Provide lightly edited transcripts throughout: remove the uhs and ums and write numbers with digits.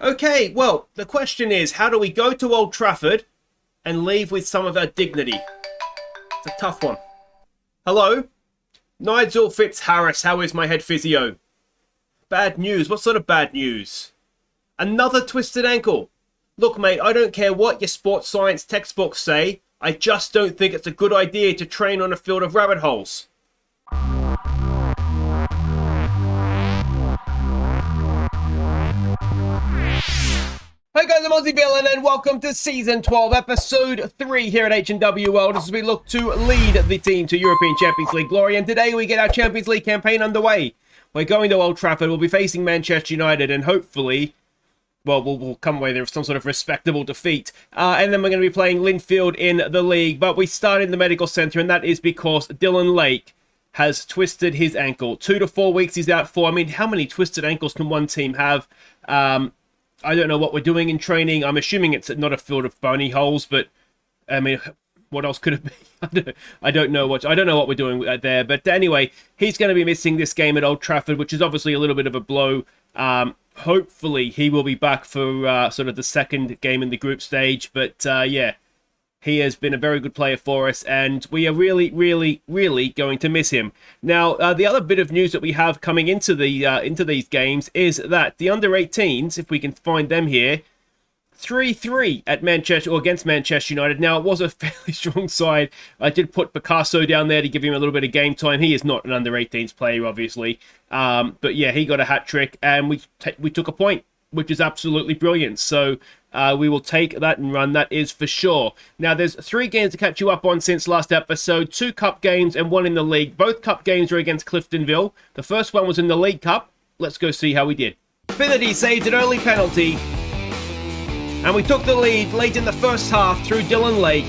Okay, well, the question is, how do we go to Old Trafford and leave with some of our dignity? It's a tough one. Hello? Nigel Fitzharris, how is my head physio? Bad news? What sort of bad news? Another twisted ankle. Look, mate, I don't care what your sports science textbooks say. I just don't think it's a good idea to train on a field of rabbit holes. Hey guys, I'm Aussie Villain and welcome to Season 12, Episode 3 here at H&W Welders as we look to lead the team to European Champions League glory. And today we get our Champions League campaign underway. We're going to Old Trafford, we'll be facing Manchester United and hopefully, well, we'll come away there with some sort of respectable defeat. And then we're going to be playing Linfield in the league. But we start in the medical centre and that is because Dylan Lake has twisted his ankle. 2 to 4 weeks he's out for. I mean, how many twisted ankles can one team have? I don't know what we're doing in training. I'm assuming it's not a field of bony holes, but I mean, what else could it be? I don't know what we're doing there. But anyway, he's going to be missing this game at Old Trafford, which is obviously a little bit of a blow. Hopefully, he will be back for sort of the second game in the group stage. But yeah, he has been a very good player for us, and we are really, really, really going to miss him. Now, the other bit of news that we have coming into these games is that the under-18s, if we can find them here, 3-3 at Manchester or against Manchester United. Now, it was a fairly strong side. I did put Picasso down there to give him a little bit of game time. He is not an under-18s player, obviously, but yeah, he got a hat trick, and we took a point, which is absolutely brilliant. So we will take that and run, that is for sure. Now, there's 3 games to catch you up on since last episode. 2 cup games and 1 in the league. Both cup games are against Cliftonville. The first one was in the League Cup. Let's go see how we did. Finity saved an early penalty. And we took the lead late in the first half through Dylan Lake.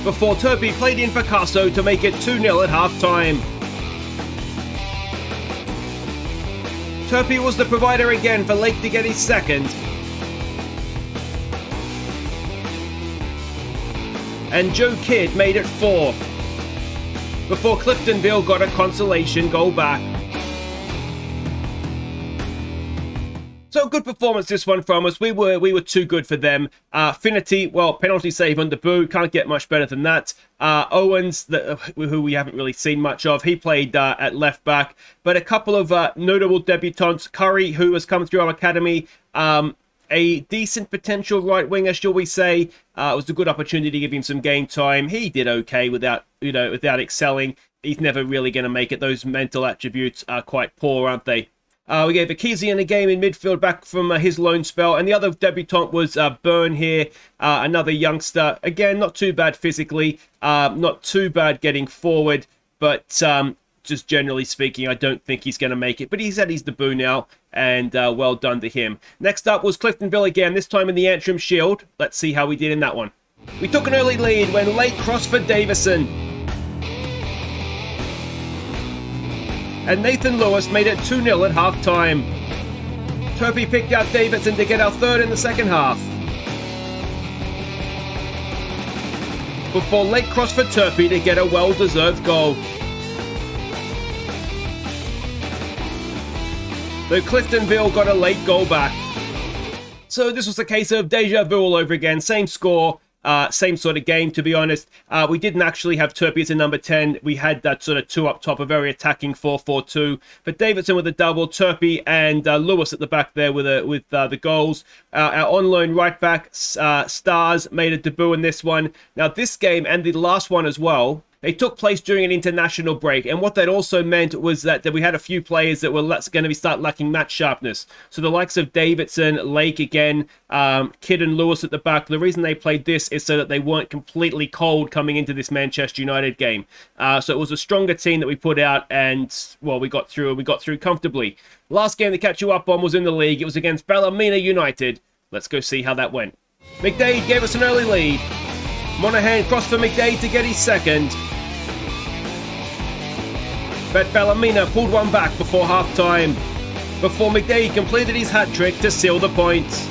Before Turpie played in Picasso to make it 2-0 at half-time. Turpie was the provider again for Lake to get his second. And Joe Kidd made it 4. Before Cliftonville got a consolation goal back. So good performance this one from us. We were too good for them. Finity, well, penalty save under Boo. Can't get much better than that. Owens, who we haven't really seen much of, he played at left back. But a couple of notable debutants. Curry, who has come through our academy. A decent potential right winger, shall we say. It was a good opportunity to give him some game time. He did okay without excelling. He's never really going to make it. Those mental attributes are quite poor, aren't they? We gave Akizian a game in midfield back from his loan spell. And the other debutant was Byrne here, another youngster. Again, not too bad physically, not too bad getting forward. But just generally speaking, I don't think he's going to make it. But he's had his debut now, and well done to him. Next up was Cliftonville again, this time in the Antrim Shield. Let's see how we did in that one. We took an early lead when Lake crossed for Davison. And Nathan Lewis made it 2-0 at half-time. Turpie picked out Davidson to get our third in the second half. Before Lake crossed for Turpie to get a well-deserved goal. Though Cliftonville got a late goal back. So this was a case of deja vu all over again. Same score, same sort of game, to be honest. We didn't actually have Turpie as a number 10. We had that sort of 2 up top, a very attacking 4-4-2. But Davidson with a double, Turpie and Lewis at the back there with the goals. Our on-loan right back, Stars, made a debut in this one. Now this game and the last one as well, they took place during an international break, and what that also meant was that we had a few players that were going to start lacking match sharpness. So the likes of Davidson, Lake again, Kidd and Lewis at the back. The reason they played this is so that they weren't completely cold coming into this Manchester United game. So it was a stronger team that we put out, and well, we got through comfortably. Last game to catch you up on was in the league. It was against Ballymena United. Let's go see how that went. McDade gave us an early lead. Monaghan crossed for McDade to get his second. But Ballymena pulled one back before half-time. Before McDade completed his hat-trick to seal the points.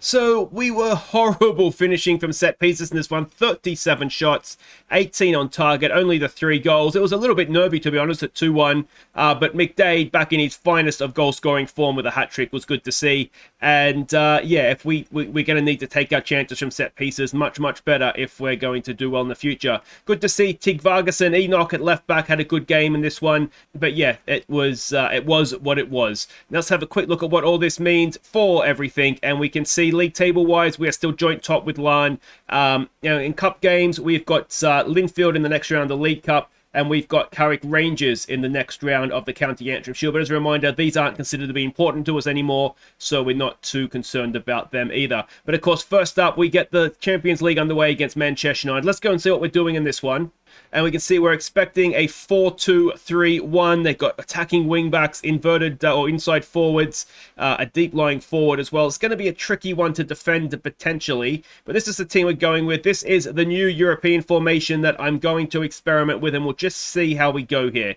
So we were horrible finishing from set pieces in this one. 37 shots, 18 on target, only the 3 goals. It was a little bit nervy, to be honest, at 2-1. But McDade, back in his finest of goal-scoring form with a hat-trick, was good to see. And yeah, if we're going to need to take our chances from set pieces much, much better if we're going to do well in the future. Good to see Tig Vargason. Enoch at left-back had a good game in this one. But yeah, it was what it was. Now let's have a quick look at what all this means for everything. And we can see league table-wise, we are still joint top with Larne. In cup games, we've got Linfield in the next round of the League Cup, and we've got Carrick Rangers in the next round of the County Antrim Shield. But as a reminder, these aren't considered to be important to us anymore, so we're not too concerned about them either. But of course, first up, we get the Champions League underway against Manchester United. Let's go and see what we're doing in this one. And we can see we're expecting a 4-2-3-1. They've got attacking wing-backs, inverted or inside forwards, a deep-lying forward as well. It's going to be a tricky one to defend potentially, but this is the team we're going with. This is the new European formation that I'm going to experiment with, and we'll just see how we go here.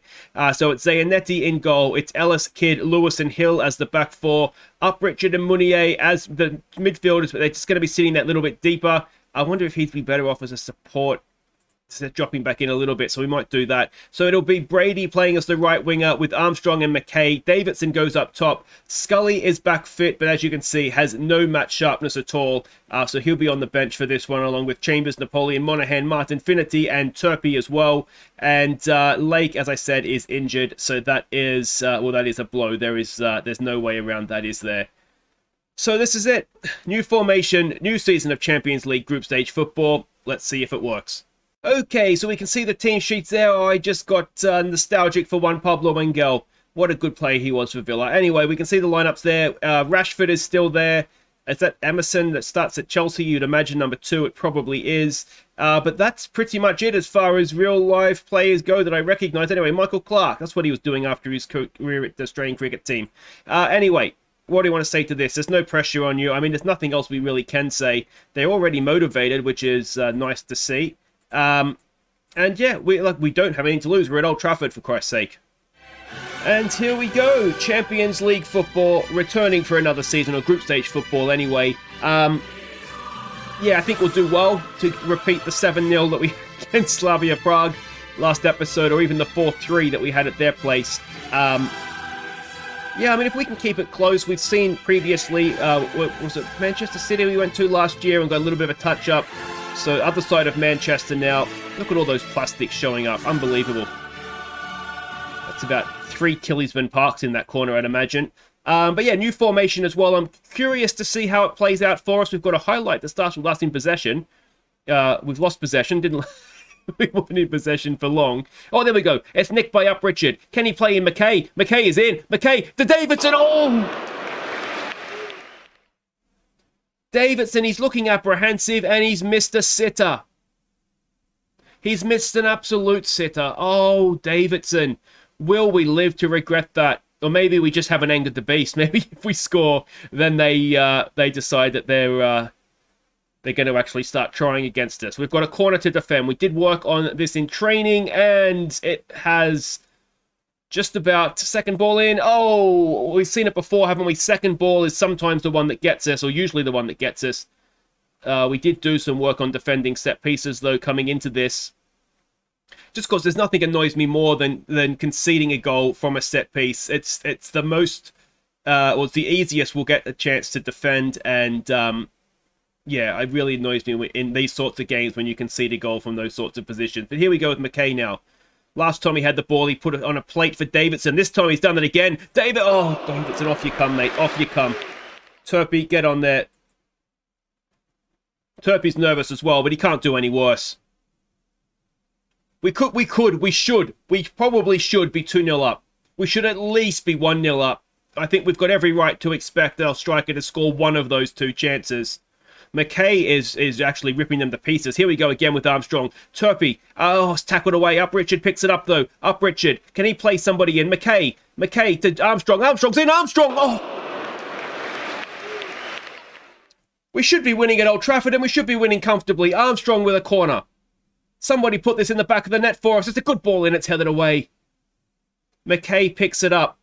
So it's Zayanetti in goal. It's Ellis, Kidd, Lewis, and Hill as the back four. Up Richard and Munier as the midfielders, but they're just going to be sitting that little bit deeper. I wonder if he'd be better off as a support, dropping back in a little bit, so we might do that. So it'll be Brady playing as the right winger with Armstrong and McKay. Davidson goes up top. Scully is back fit, but as you can see, has no match sharpness at all. So he'll be on the bench for this one, along with Chambers, Napoleon, Monaghan, Martin Finity, and Turpey as well. And Lake, as I said, is injured. So that is, that is a blow. There's no way around that, is there? So this is it. New formation, new season of Champions League group stage football. Let's see if it works. Okay, so we can see the team sheets there. I just got nostalgic for one Pablo Engel. What a good player he was for Villa. Anyway, we can see the lineups there. Rashford is still there. Is that Emerson that starts at Chelsea? You'd imagine number 2. It probably is. But that's pretty much it as far as real-life players go that I recognize. Anyway, Michael Clark. That's what he was doing after his career at the Australian cricket team. Anyway, what do you want to say to this? There's no pressure on you. I mean, there's nothing else we really can say. They're already motivated, which is nice to see. And yeah, we don't have anything to lose. We're at Old Trafford, for Christ's sake. And here we go, Champions League football returning for another season, or group stage football anyway. Yeah, I think we'll do well to repeat the 7-0 that we had against Slavia Prague last episode, or even the 4-3 that we had at their place. Yeah, I mean, if we can keep it close, we've seen previously, was it Manchester City we went to last year and got a little bit of a touch-up. So, other side of Manchester now. Look at all those plastics showing up. Unbelievable. That's about 3 Killiesman Parks in that corner, I'd imagine. But yeah, new formation as well. I'm curious to see how it plays out for us. We've got a highlight that starts with us in possession. We've lost possession. We weren't in possession for long. Oh, there we go. It's nicked by Up Richard. Can he play in McKay? McKay is in. McKay to Davidson. Oh! Davidson, he's looking apprehensive, and he's missed a sitter. He's missed an absolute sitter. Oh, Davidson. Will we live to regret that? Or maybe we just haven't angered the beast. Maybe if we score, then they decide that they're going to actually start trying against us. We've got a corner to defend. We did work on this in training, and it has just about second ball in. Oh, we've seen it before, haven't we? Second ball is sometimes the one that gets us, or usually the one that gets us. We did do some work on defending set pieces, though, coming into this. Just because there's nothing annoys me more than conceding a goal from a set piece. It's the most, it's the easiest we'll get a chance to defend, and yeah, it really annoys me in these sorts of games when you concede a goal from those sorts of positions. But here we go with McKay now. Last time he had the ball, he put it on a plate for Davidson. This time he's done it again. Davidson, off you come, mate. Off you come. Turpey, get on there. Turpey's nervous as well, but he can't do any worse. We probably should be 2-0 up. We should at least be 1-0 up. I think we've got every right to expect our striker to score one of those 2 chances. McKay is actually ripping them to pieces. Here we go again with Armstrong. Turpey. Oh, it's tackled away. Up Richard picks it up, though. Up Richard. Can he play somebody in? McKay to Armstrong. Armstrong's in. Armstrong. Oh. We should be winning at Old Trafford, and we should be winning comfortably. Armstrong with a corner. Somebody put this in the back of the net for us. It's a good ball in. It's headed away. McKay picks it up.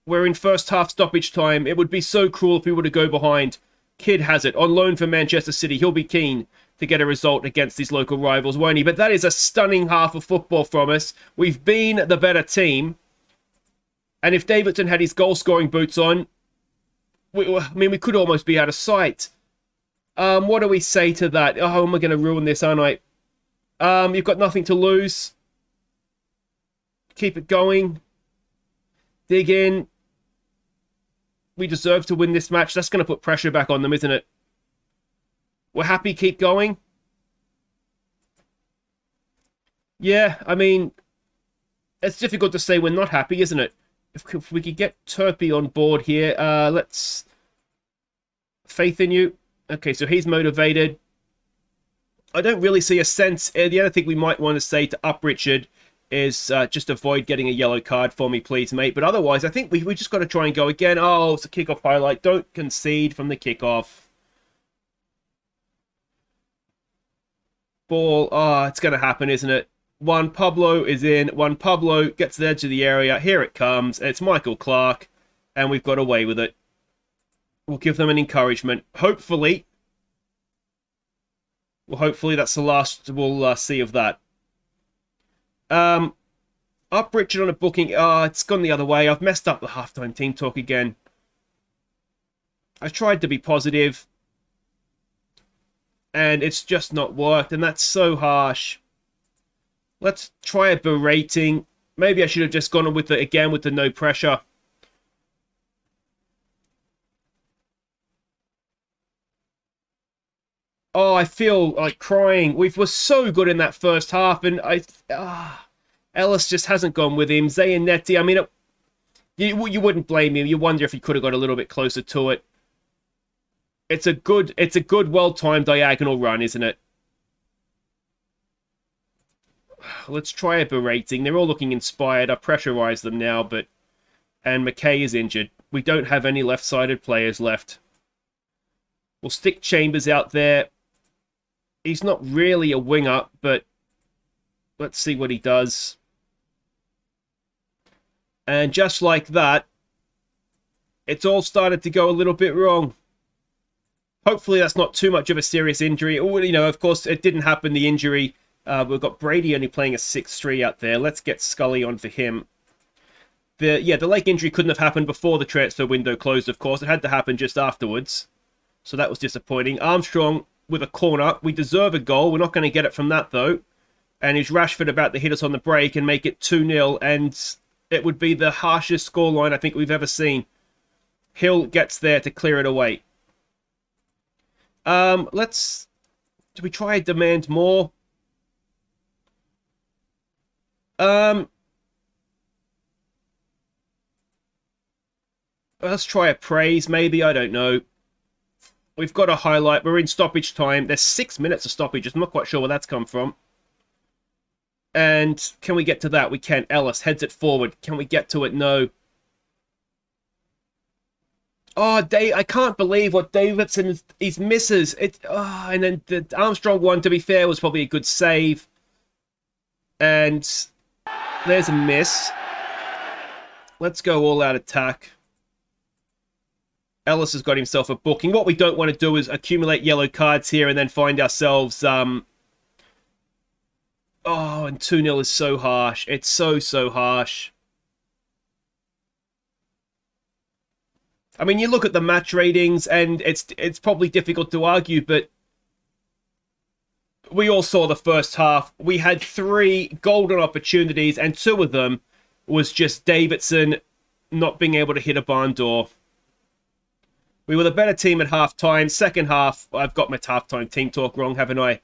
We're in first half stoppage time. It would be so cruel if we were to go behind. Kid has it. On loan from Manchester City. He'll be keen to get a result against these local rivals, won't he? But that is a stunning half of football from us. We've been the better team. And if Davidson had his goal-scoring boots on, we could almost be out of sight. What do we say to that? Oh, am I going to ruin this, aren't I? You've got nothing to lose. Keep it going. Dig in. We deserve to win this match. That's going to put pressure back on them, isn't it? We're happy, keep going. Yeah, I mean, it's difficult to say we're not happy, isn't it? If we could get Turpy on board here, let's... Faith in you. Okay, so he's motivated. I don't really see a sense... The other thing we might want to say to up Richard is just avoid getting a yellow card for me, please, mate. But otherwise, I think we just got to try and go again. Oh, it's a kickoff highlight. Don't concede from the kickoff. Ball. Oh, it's going to happen, isn't it? Juan Pablo is in. Juan Pablo gets the edge of the area. Here it comes. It's Michael Clark. And we've got away with it. We'll give them an encouragement. Hopefully. Well, hopefully that's the last we'll see of that. Up Richard on a booking. It's gone the other way. I've messed up the halftime team talk again. I tried to be positive. And it's just not worked. And that's so harsh. Let's try a berating. Maybe I should have just gone with with the no pressure. Oh, I feel like crying. We were so good in that first half, and Ellis just hasn't gone with him. Zayanetti, I mean, you wouldn't blame him. You wonder if he could have got a little bit closer to it. It's a good, well-timed diagonal run, isn't it? Let's try a berating. They're all looking inspired. I've pressurized them now, but... And McKay is injured. We don't have any left-sided players left. We'll stick Chambers out there. He's not really a winger, but... Let's see what he does. And just like that, it's all started to go a little bit wrong. Hopefully that's not too much of a serious injury. You know, of course, it didn't happen, the injury... we've got Brady only playing a 6-3 out there. Let's get Scully on for him. The leg injury couldn't have happened before the transfer window closed, of course. It had to happen just afterwards. So that was disappointing. Armstrong with a corner. We deserve a goal. We're not going to get it from that, though. And is Rashford about to hit us on the break and make it 2-0. And it would be the harshest scoreline I think we've ever seen. Hill gets there to clear it away. Let's... Do we try and demand more? Let's try a praise, maybe. I don't know. We've got a highlight. We're in stoppage time. There's 6 minutes of stoppage. I'm not quite sure where that's come from. And can we get to that? We can. Ellis heads it forward. Can we get to it? No. Oh, I can't believe what Davidson is misses. And then the Armstrong one, to be fair, was probably a good save. And there's a miss. Let's go all-out attack. Ellis has got himself a booking. What we don't want to do is accumulate yellow cards here and then find ourselves... Oh, and 2-0 is so harsh. It's so harsh. I mean, you look at the match ratings, and it's probably difficult to argue, but we all saw the first half. We had 3 golden opportunities, and 2 of them was just Davidson not being able to hit a barn door. We were the better team at half-time. Second half, I've got my half-time team talk wrong, haven't I?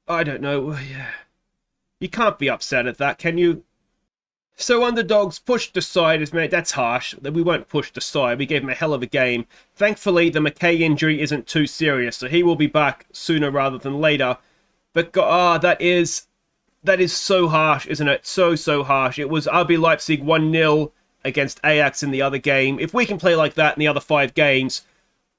I don't know. You can't be upset at that, can you? So underdogs pushed aside, that's harsh. We weren't pushed aside. We gave him a hell of a game. Thankfully, the McKay injury isn't too serious, so he will be back sooner rather than later. But that is so harsh, isn't it? So harsh. It was RB Leipzig 1-0 against Ajax in the other game. If we can play like that in the other 5 games,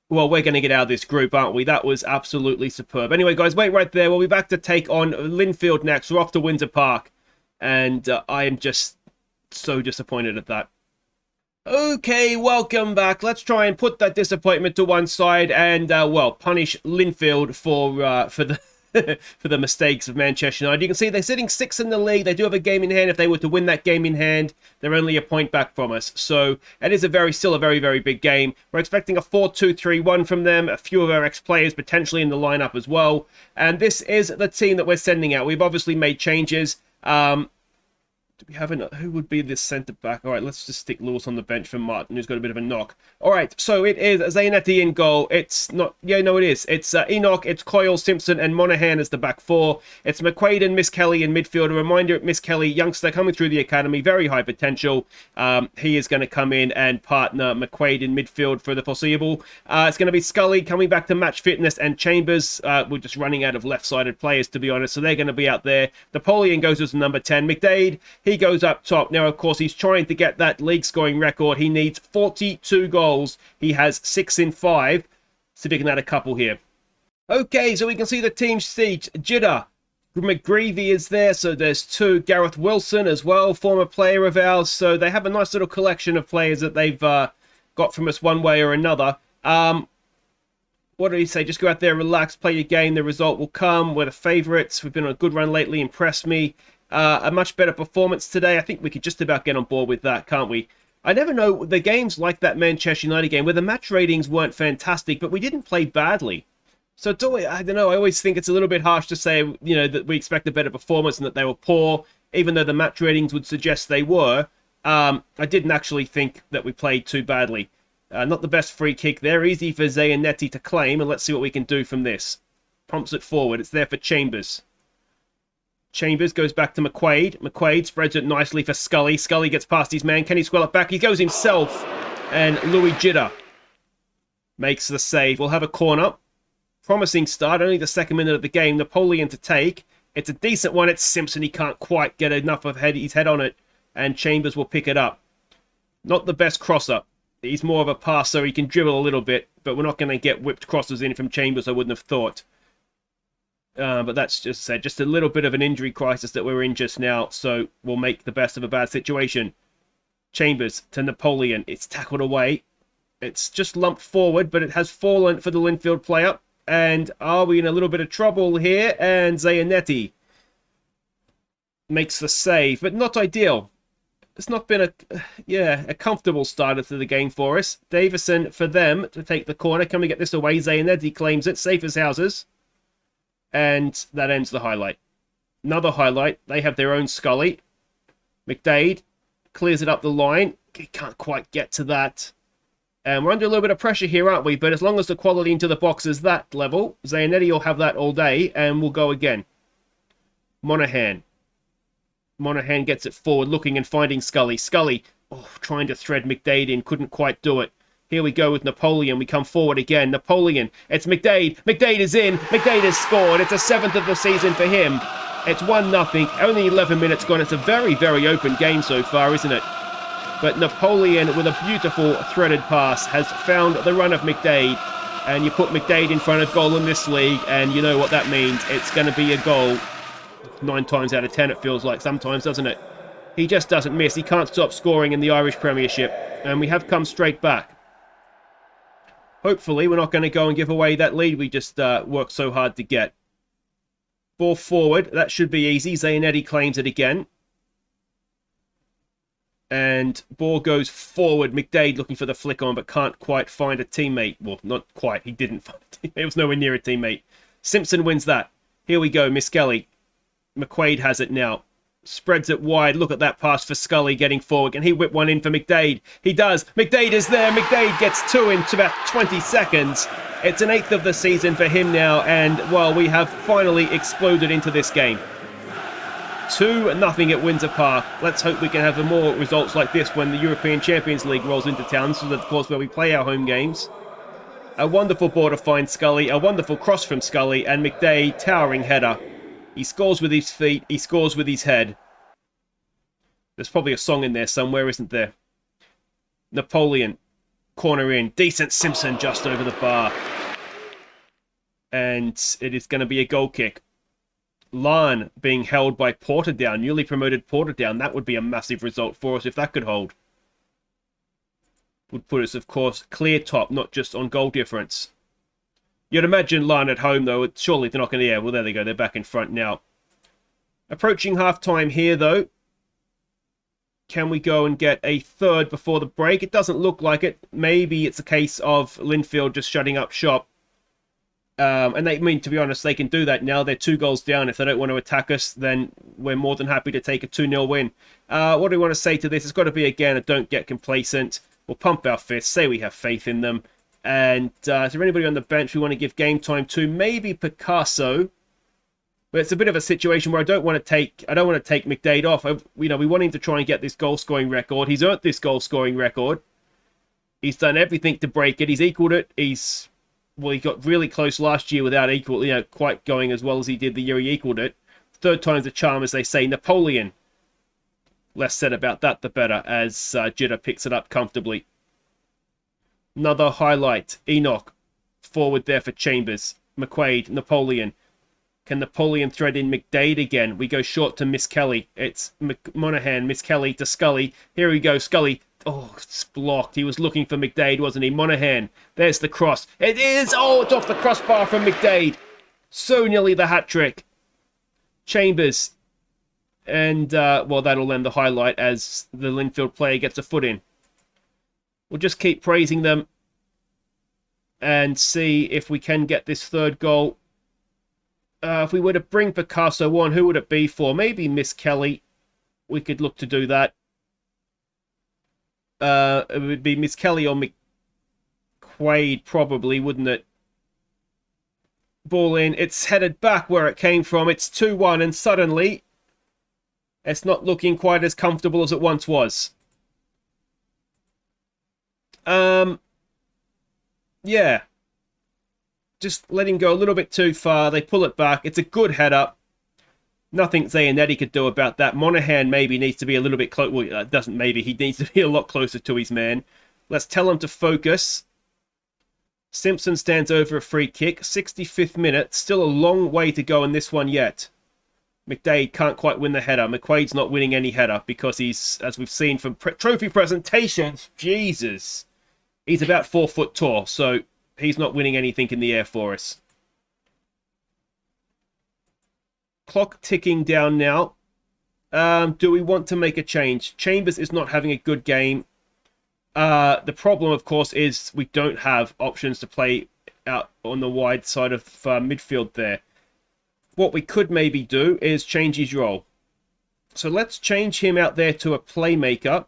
well, we're going to get out of this group, aren't we? That was absolutely superb. Anyway, guys, wait right there. We'll be back to take on Linfield next. We're off to Windsor Park. And I am just so disappointed at that. Okay, welcome back. Let's try and put that disappointment to one side and, well, punish Linfield for the for the mistakes of Manchester United. You can see they're sitting 6th in the league. They do have a game in hand. If they were to win that game in hand, they're only a point back from us. So it is still a very, very big game. We're expecting a 4-2-3-1 from them. A few of our ex-players potentially in the lineup as well. And this is the team that we're sending out. We've obviously made changes. Do we have who would be this centre back? All right, let's just stick Lewis on the bench for Martin, who's got a bit of a knock. All right, so it is Zanetti in goal. It's not, yeah, no, it is. It's Enoch, it's Coyle, Simpson, and Monaghan as the back four. It's McQuaid and Miss Kelly in midfield. A reminder, Miss Kelly, youngster coming through the academy, very high potential. He is going to come in and partner McQuaid in midfield for the foreseeable. It's going to be Scully coming back to match fitness, and Chambers. We're just running out of left-sided players, to be honest, so they're going to be out there. Napoleon goes as number 10. McDade, he goes up top. Now, of course, he's trying to get that league scoring record. He needs 42 goals. He has 6 in 5. See if we can add a couple here. Okay, so we can see the team sheet. Jidda, McGreevy is there, so there's 2. Gareth Wilson as well, former player of ours. So they have a nice little collection of players that they've got from us one way or another. What did he say? Just go out there, relax, play your game. The result will come. We're the favourites. We've been on a good run lately. Impressed me. A much better performance today. I think we could just about get on board with that, can't we? I never know, the games like that Manchester United game where the match ratings weren't fantastic, but we didn't play badly. So I don't know, I always think it's a little bit harsh to say, you know, that we expect a better performance and that they were poor, even though the match ratings would suggest they were. I didn't actually think that we played too badly. Not the best free kick there. Easy for Zanetti to claim, and let's see what we can do from this. Pumps it forward. It's there for Chambers. Chambers goes back to McQuaid. McQuaid spreads it nicely for Scully. Scully gets past his man. Can he squirrel it back? He goes himself. And Louis Jidda makes the save. We'll have a corner. Promising start. Only the 2nd minute of the game. Napoleon to take. It's a decent one. It's Simpson. He can't quite get enough of his head on it. And Chambers will pick it up. Not the best crosser. He's more of a passer. He can dribble a little bit. But we're not going to get whipped crosses in from Chambers, I wouldn't have thought. But that's just said, just a little bit of an injury crisis that we're in just now, so we'll make the best of a bad situation. Chambers to Napoleon. It's tackled away. It's just lumped forward, but it has fallen for the Linfield player. And are we in a little bit of trouble here? And Zanetti makes the save, but not ideal. It's not been a comfortable starter to the game for us. Davison for them to take the corner. Can we get this away? Zanetti claims it, safe as houses. And that ends the highlight. Another highlight. They have their own Scully. McDade clears it up the line. He can't quite get to that. And we're under a little bit of pressure here, aren't we? But as long as the quality into the box is that level, Zanetti will have that all day, and we'll go again. Monaghan. Monaghan gets it forward, looking and finding Scully. Scully, trying to thread McDade in, couldn't quite do it. Here we go with Napoleon. We come forward again. Napoleon. It's McDade. McDade is in. McDade has scored. It's a 7th of the season for him. It's 1-0. Only 11 minutes gone. It's a very, very open game so far, isn't it? But Napoleon, with a beautiful threaded pass, has found the run of McDade. And you put McDade in front of goal in this league, and you know what that means. It's going to be a goal. 9 times out of 10, it feels like sometimes, doesn't it? He just doesn't miss. He can't stop scoring in the Irish Premiership. And we have come straight back. Hopefully, we're not going to go and give away that lead we just worked so hard to get. Ball forward. That should be easy. Zanetti claims it again. And ball goes forward. McDade looking for the flick on, but can't quite find a teammate. Well, not quite. He didn't find a teammate. It was nowhere near a teammate. Simpson wins that. Here we go. Miss Kelly. McQuaid has it now. Spreads it wide. Look at that pass for Scully getting forward. Can he whip one in for McDade? He does. McDade is there. McDade gets 2 in about 20 seconds. It's an 8th of the season for him now. And, well, we have finally exploded into this game. 2-0 at Windsor Park. Let's hope we can have more results like this when the European Champions League rolls into town. So that's, of course, where we play our home games. A wonderful ball to find Scully. A wonderful cross from Scully. And McDade, towering header. He scores with his feet. He scores with his head. There's probably a song in there somewhere, isn't there? Napoleon. Corner in. Decent Simpson just over the bar. And it is going to be a goal kick. Larne being held by Portadown. Newly promoted Portadown. That would be a massive result for us if that could hold. would put us, of course, clear top, not just on goal difference. You'd imagine Larne at home, though. Surely they're not going to... Yeah, well, there they go. They're back in front now. Approaching half-time here, though. Can we go and get a third before the break? It doesn't look like it. Maybe it's a case of Linfield just shutting up shop. And they, I mean, to be honest, they can do that now. They're 2 goals down. If they don't want to attack us, then we're more than happy to take a 2-0 win. What do we want to say to this? It's got to be, again, a don't get complacent. We'll pump our fists, say we have faith in them. And is there anybody on the bench we want to give game time to? Maybe Picasso. But it's a bit of a situation where I don't want to take McDade off. We want him to try and get this goal-scoring record. He's earned this goal-scoring record. He's done everything to break it. He's equaled it. He got really close last year without quite going as well as he did the year he equaled it. Third time's the charm, as they say. Napoleon. Less said about that, the better, as Jitter picks it up comfortably. Another highlight. Enoch. Forward there for Chambers. McQuaid. Napoleon. Can Napoleon thread in McDade again? We go short to Miss Kelly. It's Monaghan. Miss Kelly to Scully. Here we go. Scully. Oh, it's blocked. He was looking for McDade, wasn't he? Monaghan. There's the cross. It is. Oh, it's off the crossbar from McDade. So nearly the hat-trick. Chambers. And, well, that'll end the highlight as the Linfield player gets a foot in. We'll just keep praising them and see if we can get this third goal. If we were to bring Picasso on, who would it be for? Maybe Miss Kelly. We could look to do that. It would be Miss Kelly or McQuaid, probably, wouldn't it? Ball in. It's headed back where it came from. It's 2-1, and suddenly it's not looking quite as comfortable as it once was. Yeah. Just letting go a little bit too far. They pull it back. It's a good header. Nothing Zayanetti could do about that. Monaghan maybe needs to be a little bit close. Well, doesn't maybe. He needs to be a lot closer to his man. Let's tell him to focus. Simpson stands over a free kick. 65th minute. Still a long way to go in this one yet. McDade can't quite win the header. McQuaid's not winning any header because he's, as we've seen from trophy presentations, Jesus, he's about 4 foot tall. So he's not winning anything in the air for us. Clock ticking down now. Do we want to make a change? Chambers is not having a good game. The problem, of course, is we don't have options to play out on the wide side of midfield there. What we could maybe do is change his role. So let's change him out there to a playmaker.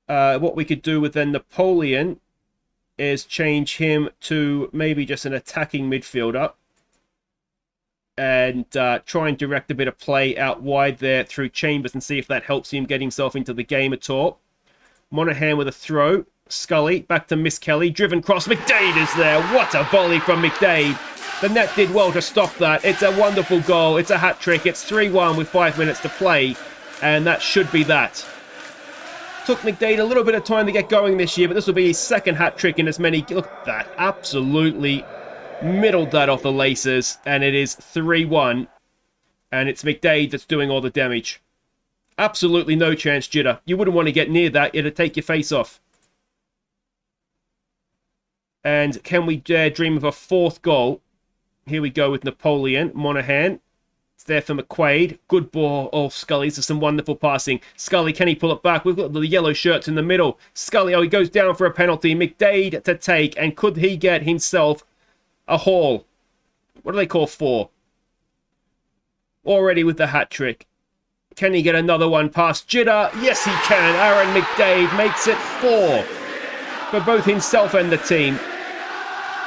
What we could do with then Napoleon is change him to maybe just an attacking midfielder. And try and direct a bit of play out wide there through Chambers and see if that helps him get himself into the game at all. Monaghan with a throw. Scully back to Miss Kelly. Driven cross. McDade is there. What a volley from McDade. The net did well to stop that. It's a wonderful goal. It's a hat-trick. It's 3-1 with 5 minutes to play. And that should be that. Took McDade a little bit of time to get going this year, but this will be his second hat-trick in as many... Look at that. Absolutely middled that off the laces. And it is 3-1. And it's McDade that's doing all the damage. Absolutely no chance, Jitter. You wouldn't want to get near that. It'd take your face off. And can we dare dream of a fourth goal? Here we go with Napoleon. Monaghan. It's there for McQuaid. Good ball. Oh, Scully. This is some wonderful passing. Scully, can he pull it back? We've got the yellow shirts in the middle. Scully, oh, he goes down for a penalty. McDade to take. And could he get himself a haul? What do they call 4? Already with the hat-trick. Can he get another one past Jitter? Yes, he can. Aaron McDade makes it 4 for both himself and the team.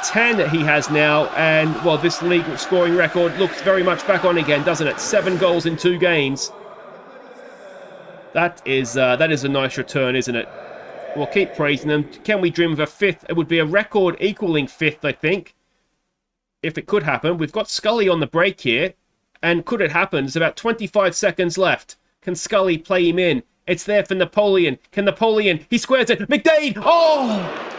10 he has now, and, well, this league scoring record looks very much back on again, doesn't it? 7 goals in 2 games. That is a nice return, isn't it? We'll keep praising them. Can we dream of a 5th? It would be a record equaling 5th, I think, if it could happen. We've got Scully on the break here, and could it happen? There's about 25 seconds left. Can Scully play him in? It's there for Napoleon. Can Napoleon? He squares it. McDade! Oh!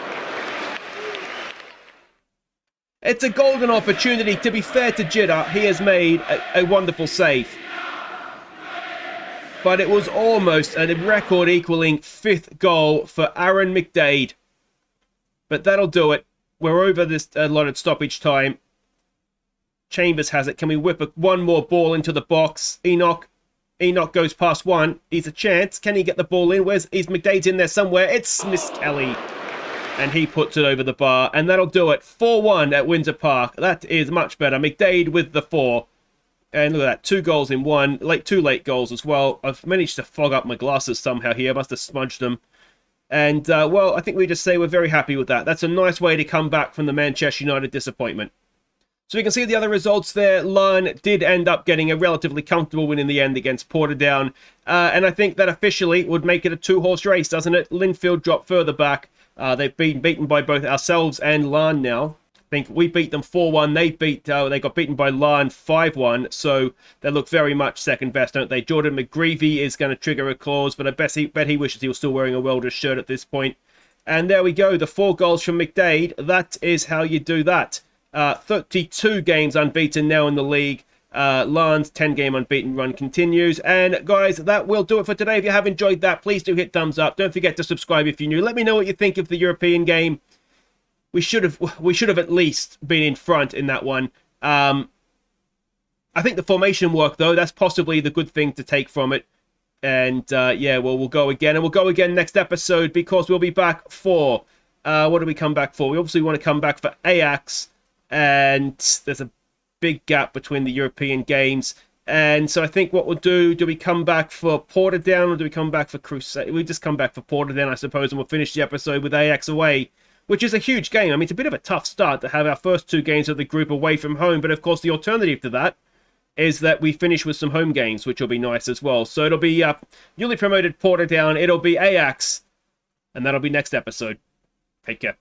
It's a golden opportunity. To be fair to Jitter, he has made a wonderful save. but it was almost a record-equaling 5th goal for Aaron McDade. But that'll do it. We're over this allotted stoppage time. Chambers has it. Can we whip one more ball into the box? Enoch goes past one. He's a chance. Can he get the ball in? Is McDade's in there somewhere? It's Miss Kelly. And he puts it over the bar. And that'll do it. 4-1 at Windsor Park. That is much better. McDade with the 4. And look at that. 2 goals in 1. Two late goals as well. I've managed to fog up my glasses somehow here. I must have smudged them. And, well, I think we just say we're very happy with that. That's a nice way to come back from the Manchester United disappointment. So we can see the other results there. Larne did end up getting a relatively comfortable win in the end against Portadown. And I think that officially would make it a 2-horse race, doesn't it? Linfield dropped further back. They've been beaten by both ourselves and Larne now. I think we beat them 4-1. They got beaten by Larne 5-1. So they look very much second best, don't they? Jordan McGreevy is going to trigger a clause, but I bet he wishes he was still wearing a Welders shirt at this point. And there we go. The 4 goals from McDade. That is how you do that. 32 games unbeaten now in the league. Larne's 10-game unbeaten run continues. And guys, that will do it for today. If you have enjoyed that, please do hit thumbs up. Don't forget to subscribe if you're new. Let me know what you think of the European game. We should have at least been in front in that one. I think the formation worked though. That's possibly the good thing to take from it. And yeah, well, we'll go again, and we'll go again next episode because we'll be back for what do we come back for? We obviously want to come back for Ajax. And there's a big gap between the European games. And so I think what we'll do we come back for Portadown or do we come back for Crusade? We just come back for Portadown, I suppose, and we'll finish the episode with Ajax away, which is a huge game. I mean, it's a bit of a tough start to have our first 2 games of the group away from home. But, of course, the alternative to that is that we finish with some home games, which will be nice as well. So it'll be newly promoted Portadown. It'll be Ajax. And that'll be next episode. Take care.